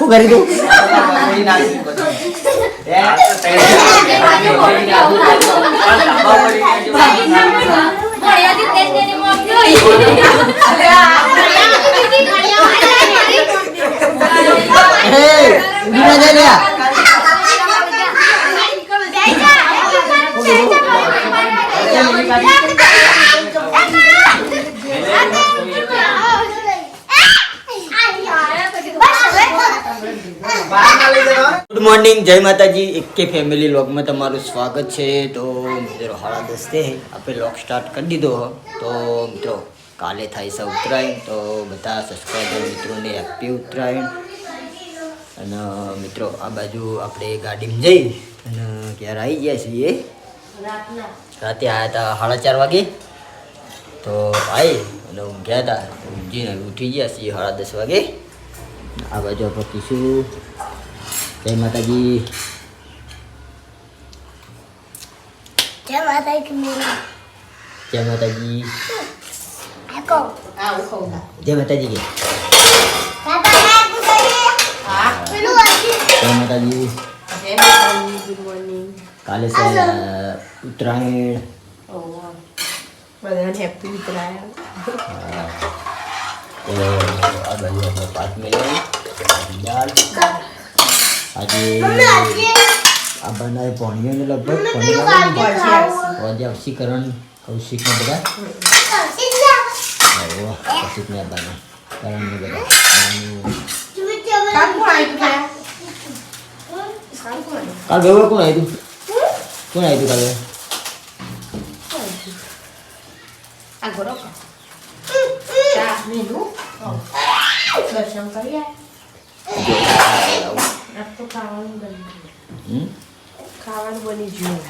શું કરી દઉં ગુડ મોર્નિંગ, જય માતાજી. એકે ફેમિલી વ્લોગમાં તમારું સ્વાગત છે. તો મિત્રો 10:30 છે, આપણે વ્લોગ સ્ટાર્ટ કરી દીધો. તો મિત્રો કાલે થાય છે ઉત્તરાયણ, તો બધા સબસ્ક્રાઈબર મિત્રોને હેપી ઉત્તરાયણ. અને મિત્રો આ બાજુ આપણે ગાડીમાં જઈ અને ક્યારે આવી ગયા છીએ. રાતે આવ્યા હતા 4:30 વાગે. તો આવી અને ઊંઘ્યા હતા, ઊંઘીને ઉઠી ગયા છીએ 10:30 વાગે. આ બાજુ આપણે પીશું. જય માતાજી. જય માતાજી. જય માતાજી. આકો જય માતાજી કે જય માતાજી. Good morning. કાલે છે ઉત્તરાયણ. બધાને હેપી ઉત્તરાયણ. તો આ બાજુ આપણે પાક મેળવી દાળ. આજે આ બનાવે ભણ્યો લગભગ વસીકરણ કૌશિકને બધા કૌશિકને બને કરણને બધા કાલ ભેગો કોણ આવ્યું કાલે દર્શન કરી ખાવાનું બની ગયું.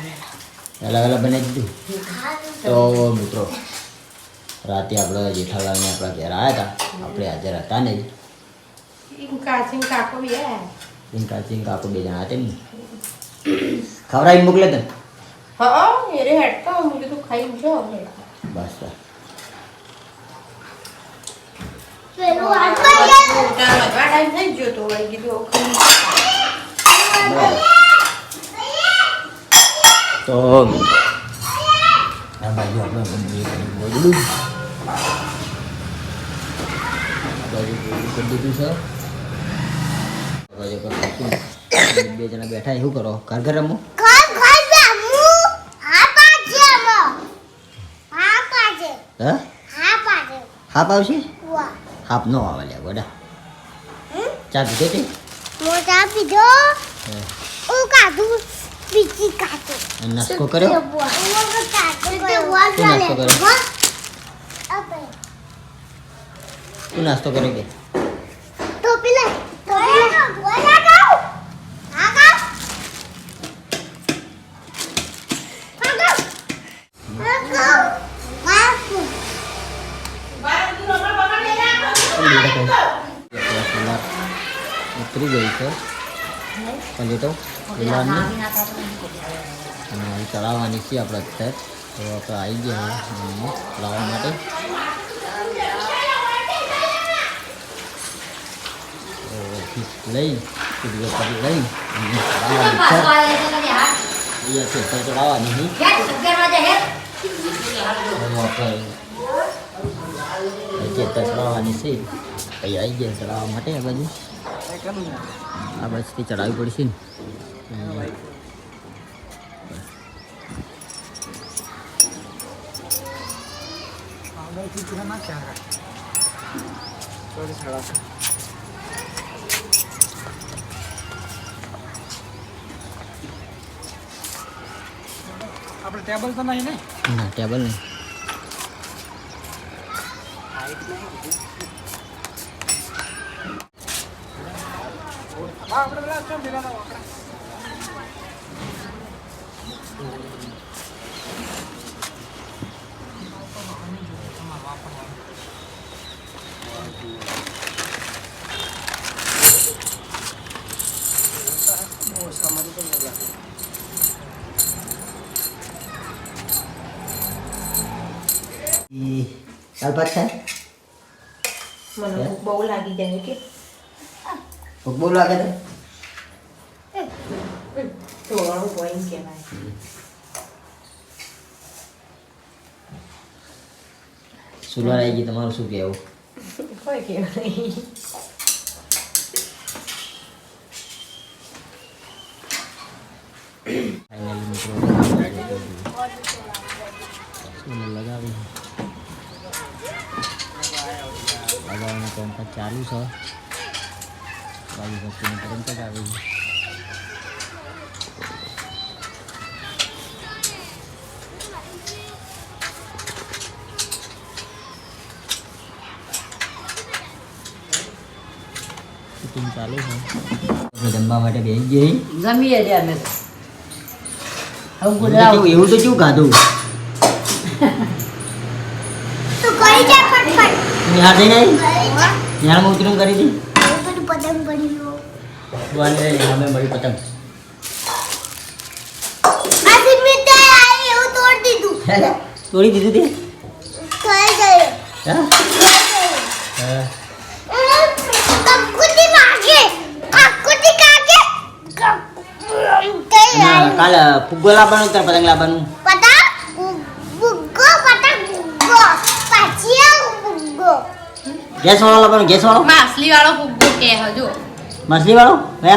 અલગ અલગ બનાવી દીધું. તો મિત્રો રાતે આપણે જેઠાલાલને આપણા ઘેર આવ્યા હતા, આપણે હાજર હતા નહીં. કાકો બી ચિંકા કાકો 2 જણા હતા ને ખવડાવી મોકલે તને. હા એરે હેડતા હું કીધું ખાઈ જો બસ ટાઈમ થઈ ગયો તો વળી કીધું બરાબર. તો આ બાજુ આપણે બોલું આ બાજુ કરી દીધું છે. આ બાજુ પર 2 જણા બેઠા. શું કરો? ઘર રમો. હા હાપ આવશે. હાપ નો આવે લ્યા ગોડા. ચા પીધો તે? મોટા પીધો ઓ કાદુ બીજી કાદુ નાસ્તો કર્યો? તું નાસ્તો કર્યો કે? ટોપી લે બોલા ગાવ આ ગાવ ઉતરી ગઈ છે પલેટો લીલાની અને ચડાવવાની છે આપણે અત્યારે. તો આપણે આવી ગયા લાવવા માટે. લઈ લઈ ચડાવવાની ચડાવવાની છે. પછી આવી ગયા ચડાવવા માટે. આ બાજુ આ બાજુથી ચડાવવી પડશે ને. આપણે ટેબલ તો નહીં ને? ના ટેબલ નહીં. આપણે પેલા કેમ ભેગા હતા? દાળ ભાત થાય? મને ભૂખ બહુ લાગી જાય કે ફૂટબોલ લાગે છે ઢોળું કોઈ કહેવાય. સુરવાર આવી ગઈ તમારું શું કહેવું કોઈ કહેવાય. ફાઇનલી મિત્રો લગાવી લગાવવાનું કામકાજ ચાલુ છે બાજુ વસ્તુની તરંત જ આવી શૂટિંગ ચાલુ છે જમવા માટે બેસી ગઈ જમીએ છે અમે તો. હવે એવું ગુદરા તો કેવું ખાધું તું કરી જા ફટફટ નિહાર જઈને આવી કરી જા નિહારમાં ઉતરું કરી હતી બધું પતંગ પડી ગયો ભગવાને સામે મળી પતંગ આ સિમિત આવી એવું તોડ દીધું તોડી દીધું તે થઈ ગયું હા થઈ હા ગયું કકુટી માગે કકુટી કાગે કઈ ના, કાલે ફુગ્ગો લાવવાનું તાર પતંગ લાવવાનું પતંગ બુગ્ગો પતંગ બુગ્ગો પછી બુગ્ગો ગેસ વાળો લાવવાનું ગેસ વાળો માછલી વાળો ફુગ્ગો કે હજુ માછલી વાળો હે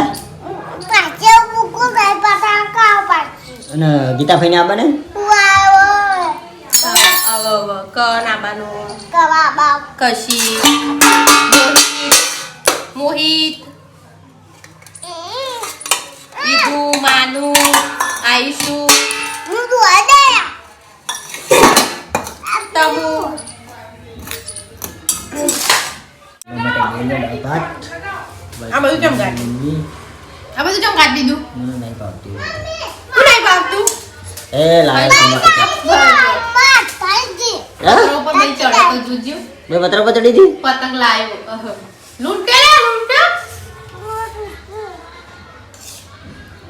પછી બુગ્ગો ગઈ પતંગ કાવ પછી અને ગીતા ભાઈને આવવાને વાવ ક નાબાનું કવા બાપ કશી મોહિત વિધુ માનુ આયુષુ હું દોડે તમુ આ બધું કેમ ગાડી આ બધું કેમ કાઢી દીધું નહીં ભાવતી હું નહીં ભાવતું એ લાય મત થઈ પતંગ ઉપર નહીં ચડે તો જોજો બે પતરા પર ચડી હતી પતંગ લાવ્યો લૂંટે લે લૂંટે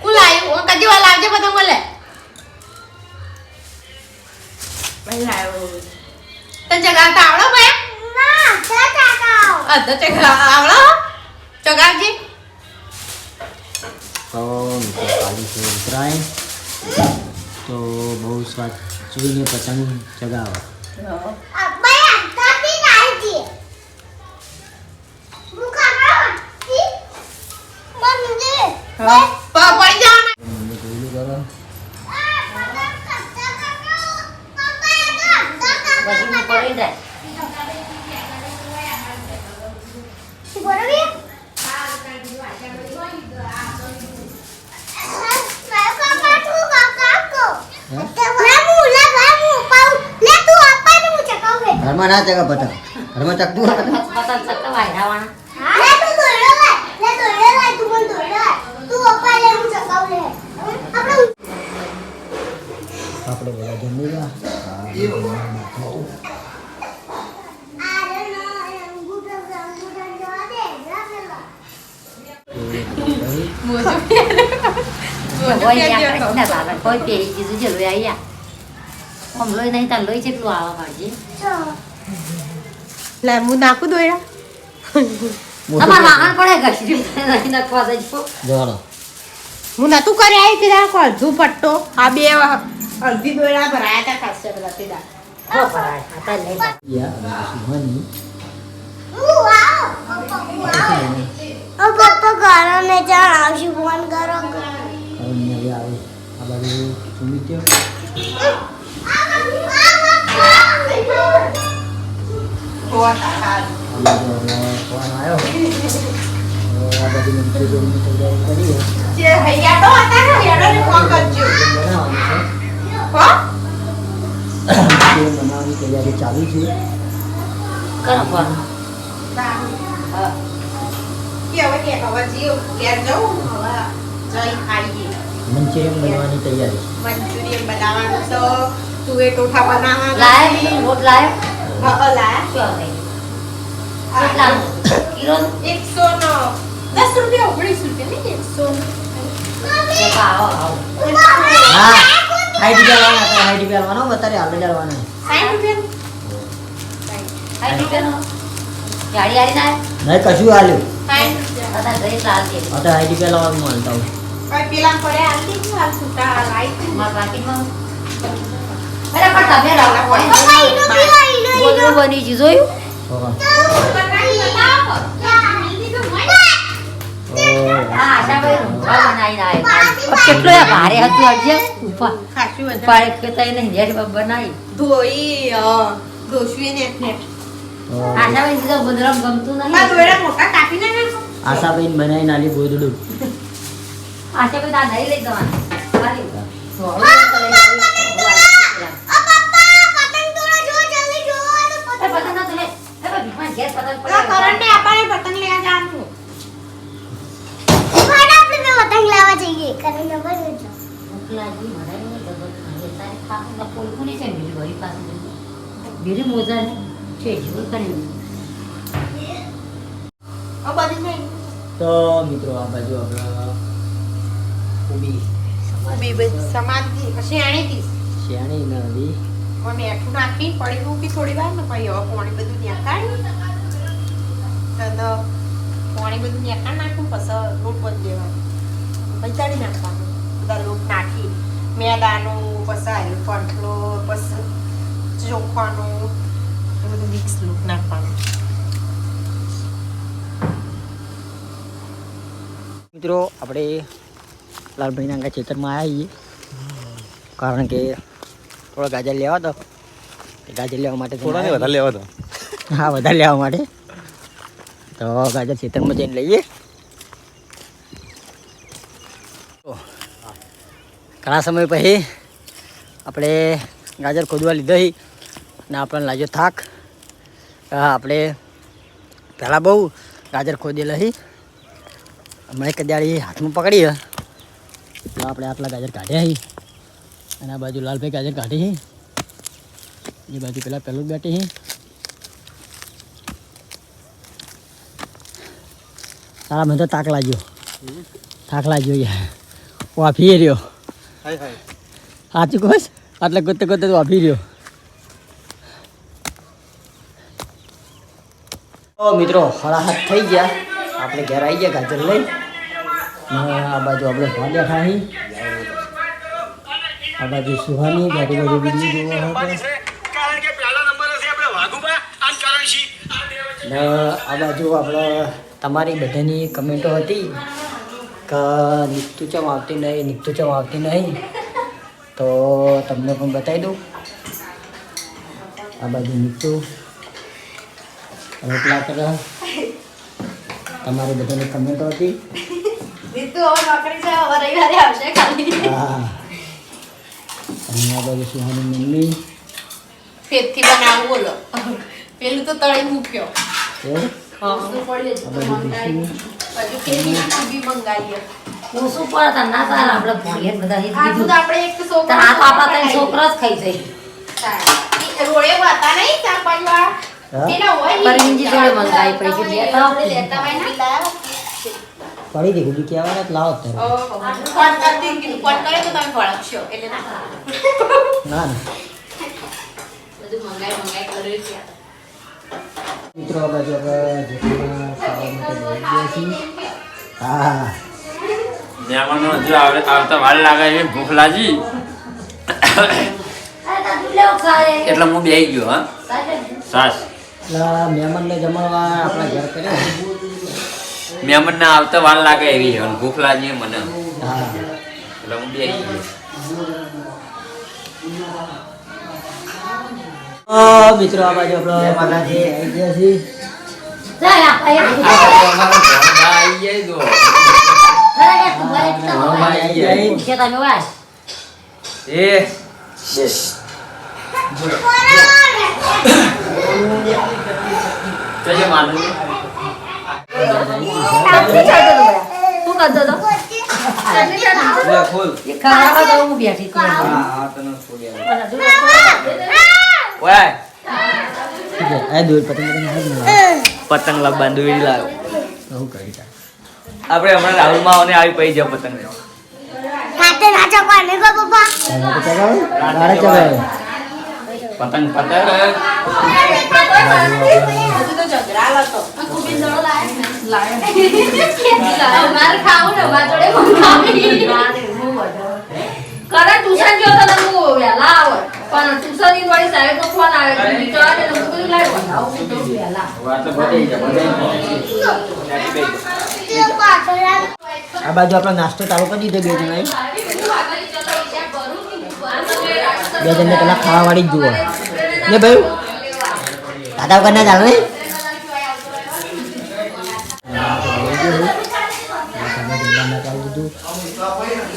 હું લાવ્યો કદી વાર લાવજે પતંગ લે ભાઈ લાવ્યો તને ચગાવતા આવડો ભાઈ ના ચાચા કાવ અધ આવડો ચગાવજી તો મિત્રો કાલી છે ઉત્તરાયણ તો બહુ સ્વાદ જોઈને પતંગ ચગાવો અબ્બા આતાથી નાઈજી મુકા તી બંદે પડી જાવ મમ્મી જોયેલું કરો પછી હું પડી જાય. ઘરમાં ના ચગા પતંગ ઘરમાં ચગતું હોય પતંગ પતંગ ચકવાય રાવણા. આપણે બધા જમી ગયા કોઈ આપણે ના બાબા કોઈ પહેરી દીધું છે લોહી આયા. આમ લોહી નહીં તાર લોહી જેટલું આવવા પાડજે. લે હું નાખું દોયડા તમારે વાહન પડે ઘસી નહીં નાખવા દેજો. જોડો હું નતું કરી આવી તે રાખો અડધું પટ્ટો આ બે અડધી દોયડા ભરાયા હતા ખાસ બધા તે દા હો ભરાય આ તાર લઈ જા. યા સુહાની પપ્પા ઘરે ને જાણ આવશે ફોન કરો હવે હવે આવે આ બાજુ સુમિત્યો આ બાજુ હવે ફોન આવ્યો હવે આ બધી મંચુરિયનની તૈયારી કરીએ જે હૈયા તો હતા ને હૈયાને ફોન કરજો બનાવવાનું હો છે મંચુરિયન બનાવવાની તૈયારી ચાલુ છે કરો ફોન. હા. કે હવે જીવ ઘેર જવું હવે જઈ ખાઈએ મંચુરિયન બનાવવાની તૈયારી મંચુરિયન બનાવવાનું તો તુવેર ટોઠા બનાવવાના લાય રોટ લાય. હા લાયા શું નહીં કેટલાનું કિલો 110 રૂપિયા 19 રૂપિયા નહીં 100 છે આવો આવો. હા 60 રૂપિયા લાવવાના હતા 60 રૂપિયા લાવવાનો બતારે આપણે ચાલવાના 60 રૂપિયા હાઈ ટીકનો ગાડી આલી ના નહીં કશું હાલ્યું 60 રૂપિયા દાદા ગઈ લાલ દે આ તો આઈડી પેલા મળતા હોય. ભાઈ પેલા પડે આલતી છું હાલ છૂટા લાઈ મારા પાકીટમાં અરે પણ તમે રાવલા કોઈ પપ્પા ઈનો પીવા ઈનો બોલવું બની જ જોયું હા. હા આશાભાઈ રૂંધા બનાવીને આવ્યા કેટલો એ ભારે હતું અડજે ઉપર ખાસું વધારે પાડે કે તઈ નહીં જેરી બનાવી ધોઈ ધોશવી ને નેટ આશાભાઈ દીધો ગુંદરમ ગમતું ના નહીં દોયડા મોટા કાપી નાખો આશાબેન બનાવીને આલી ગોદડું. આશાભાઈ તા નહીં લઈ જવાનું ખાલી પતંગ તોડો જો જલ્દી જો પતંગ ના તમે એ ભીખમાં ઘેર પતંગ ના પડે કરંટ ને આપણે પતંગ લેવા જવાનું આપણે પતંગ લાવવા જઈએ કરે નંબર જો ભૂખ લાગી મને જબર ખાલી તારે ખાવા કોઈ કોની છે મેરી ભાઈ પાસે મેરી મોજા છે જીવ કરી આ બધી નહીં તો મિત્રો આ બાજુ આપણા ઉભી સમાધિ પછી આણી દી શિયાળી ના હતી. મને એઠું નાખી પડી મૂકી થોડી વાર ને પછી હવે પાણી બધું ત્યાં કાઢી તો પાણી બધું ત્યાં કાઢી નાખું પછી લોટ બધી દેવાનો પછી ચડી નાખવાનું બધા લોટ નાખી મેદાનું પછી આલુ કોર્નફ્લોર પછી ચોખાનું એ બધું મિક્સ લોટ નાખવાનું મિત્રો આપણે લાલભાઈના આગળ ખેતરમાં આવ્યા છીએ કારણ કે થોડા ગાજર લેવા તો ગાજર લેવા માટે થોડા ને વધારે લેવા તો હા વધારે લેવા માટે તો ગાજર ખેતરમાં જઈને લઈએ. ઘણા સમય પછી આપણે ગાજર ખોદવા લીધા છે અને આપણને લાગ્યો થાક. આપણે પહેલાં બહુ ગાજર ખોદેલા છે હમણાં કદાળી હાથમાં પકડી એટલે આપણે આટલા ગાજર કાઢ્યા છે અને આ બાજુ લાલભાઈ ગાજર કાઢી છે એ બાજુ પેલા પહેલું જ બેઠી છે. તારા મને તો થાક લાગ્યો યાર વાફી રહ્યો સાચું કહું આટલે ગોતે ગોતે વાફી રહ્યો. તો મિત્રો હળા હાથ થઈ ગયા આપણે ઘેર આવી ગયા ગાજર લઈ ને આ બાજુ આપણે ભાત બેઠા છીએ આ બાજુ સુહાની ગાડી બાજુ બીજી જોવા હતો ને આ બાજુ આપણે તમારી બધાની કમેન્ટો હતી કે નીકતું ચમ આવતી નહીં તો તમને પણ બતાવી દઉં. આ બાજુ નીકતું રોટલા કરે તમારી બધાની કમેન્ટો હતી. હા અને આ બાજુ સુહાની મમ્મી ફેરથી બનાવું બોલો પેલું તો તળી મૂક્યો એવું હા આ બાજુ ખુશી હજુ ફેરથી બી મંગાવીએ ઓછું પડે તાર ના તાર આપણે ભણીએ ને બધા આટલું તો આપણે એક તો તાર આ તો આપણા ત્રણ છોકરા જ ખાઈ જાય રોડે વાતા નહીં ચાર પાંચ વાળા હા પેલા હોય ને પરવીનજી જોડે મંગાવી પડી કે લેતા આવો. લેતા હોય ને લાવો પડી ગઈ ગુડી કહેવાય ને લાવો ત્યારે ફોન કરતી કીધું ફોન કરે તો તમે ભળકશો એટલે ના ના ના બધું મંગાઈ કર્યું છે મિત્રો આ બાજુ આપણે જેટલા ખાવા માટે બેસી ગયા છીએ. હા મહેમાનો હજુ આવતા વાર લાગે છે ભૂખ લાગી અરે તાર તું લેવો ખાય એટલે હું બેસી ગયો હા સાસ એટલે મહેમાનને જમણવા આપણા ઘર કર્યા મહેમાનને આવતા વાર લાગે એવી છે અને ભૂખ લાગી મને હા એટલે હું બેસી ગયો મિત્રો આ બાજુ આપણે માતાજી આવી ગયા છીએ. જા આ આવી જાય તો અરે તું ભાઈ તો આવી જાય. પૂછે તમે વાય એ કજે માનું તું કરતો તો લે ખોલ એ ખાવા તો હું બેઠી હતી હા હા તને ખોલ્યા પણ હજુ ઓય આ દૂર પતંગ પતંગ લાવવા દોરી લાવ શું કરી તા આપણે હમણાં રાહુલમાં અને આવી પડી જાવ પતંગ કાતે ના ચકવાને ગો પપ્પા તો ચગાવ રાડે ચગાવ પતંગ પતંગ હજુ તો ઝઘડા હતો મારે ખાવું ને મારા જોડે પણ ખાવી. કરે ટ્યુશન જો તો હું વહેલા આવે પણ ટ્યુશન ની વાળી સાહેબ નો ફોન આવે તો વિચાર ને હું બધું લાવી બનાવું તો વહેલા વાત તો બધી છે આ બાજુ આપણો નાસ્તો ચાલુ કરી દીધો બે જણાએ. બે જણને પેલા ખાવા વાળી જ જુઓ ને ભાઈ દાદા વગર ના ચાલે ને.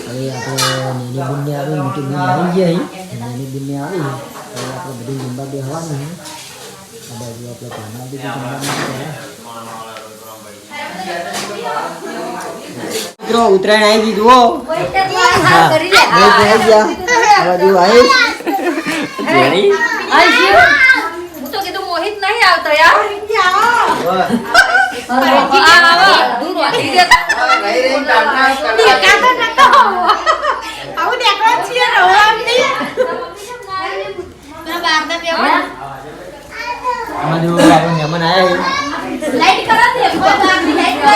હવે આપણે નાની બુનને આવી મોટી બુન આવી ગયા નાની બુનને આવી તો આપણે બધું જમવા બેસવાનું છે. આ બાજુ આપણે ખાના બી જમવાનું મિત્રો ઉત્તરાયણ આવી ગઈ જુઓ. હા બે જણ ગયા આ બાજુ આવી જેણી હું તો કીધું મોહિત નહીં આવતો યાર દૂર વાટી દેતા આવું દેખવા છીએ રવામની આમાં જો આપણે મહેમાન આવ્યા લાઈટ કરો દે બધાની લાઈટ કરો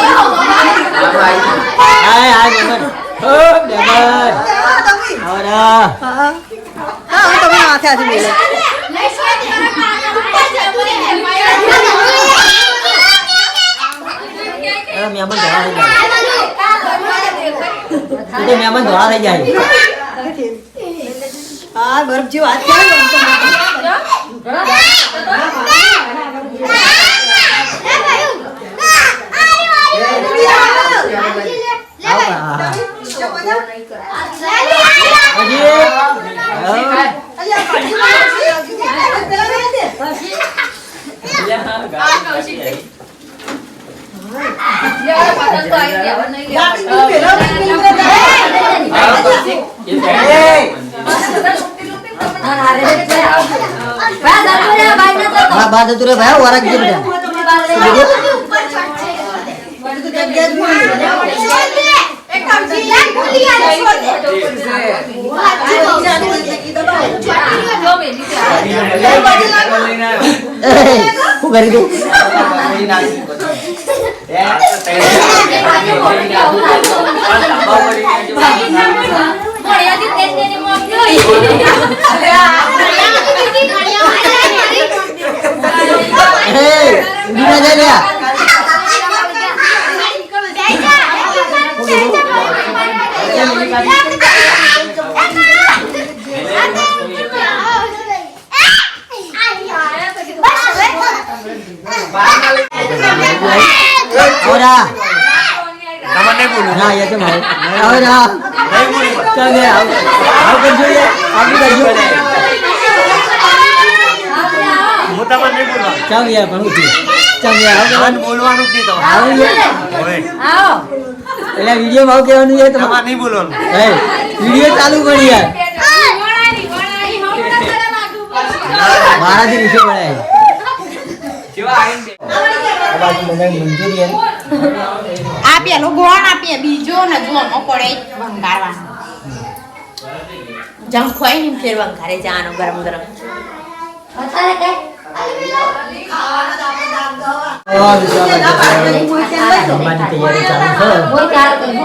હાય હાય મહેમાન ઓ મહેમાન આવરા તમે માથે આજે મેલે મહેમાન ધોળા થઈ જાય મહેમાન ધોળા થઈ જાય. હા બરફ જેવો હાથ ક્યાં બાદ તું રે ભાઈ વરક જે બધા હું કરી દઉં ઉડીને જાય લ્યા ahora તમને બોલું ના ये तो भाई ahora चल गया आओ कर जो ये आप भी कर जो હું તમને બોલવા चल गया પણ ઉઠી चल गया તમને બોલવાનું જ નહીં તમારે આવો ये ઓય આવો એટલે વિડિયો માં કહેવાનું છે તમારે નહીં બોલવાનું એ વિડિયો ચાલુ કરી યાર મારાથી નીચે પડાય જેવા આવીને આ બાજુ બધા મંચુરિયન આ પેલો ગોળ આપીએ બીજો ને ગોળમાં પડે વંગારવાનો જમ ખોઈ ને ફેર વંગારે જવાનો ગરમ ગરમ અત્યારે કઈ જમવાની તૈયારી ચાલુ છે કોઈ ચાર કરી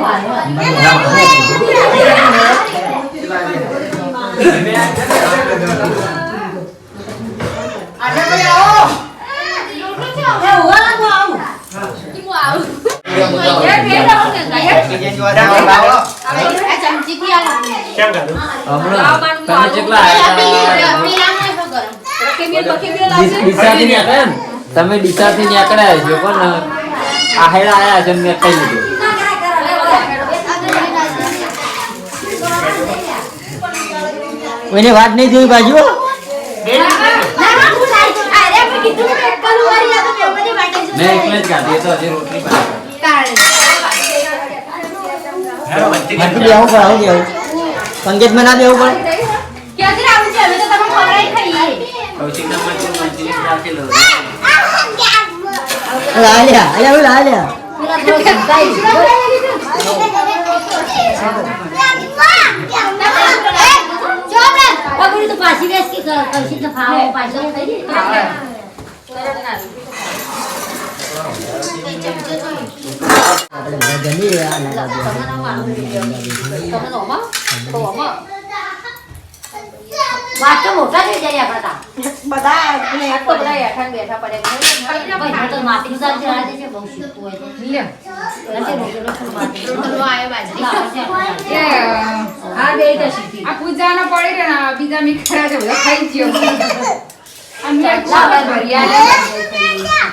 હાલો ચમચીથી આલો કેમ કરું હમણાં તમે કેટલા ડીસાથી નીકળ્યા ને તમે ડીસાથી નીકળ્યા છો પણ આહેડા આયા છે મેં કહી દીધું કોઈને વાત નહીં જોઈ બાજુ મેં એટલે જ ગાધી તો હજી રોટલી માથું બેહવું પડે આવું બેહવું પંકેતમાં ના બેહવું પડે કૌશિકના મંચુરિયન રાખેલો લાલ્યા અલ્યા લાલ્યા તો પાછી બેસ કે કૌશિક ને ખાવા પાછળ થઈ ગઈ જમી રહ્યા ને વાત તો મોટા થઈ જાય આપણા બધા તો બધા હેઠા ને બેઠા પડે ભાઈ તો માટી સાથે આજે છે બહુ શીખવું હોય નથી રોજનો ફૂલ માટી આ બે તો શીખી આ પૂજાનો પડી રહ્યો ને બીજા મીઠા છે બધા ખાઈ ગયો અંદર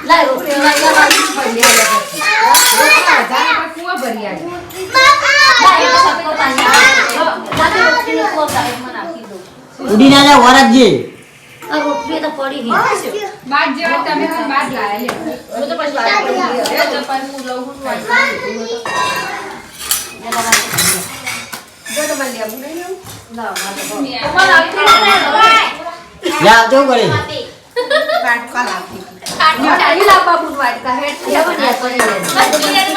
લાય રોટલી લાય કુવા ભરિયા ઉડી ના જાય વરદજી રોટલી તો પડી ગઈ બાદ જેવા તમે બાદ લાયા લે હું તો પછી વાત કરી ચપાઈ હું લઉં છું જો તો મને લેવું નહીં ના યા તો કરે વાટકા લાગતી ચાલી લાવવા બુટ વાટકા હેડ લેવા ને પડી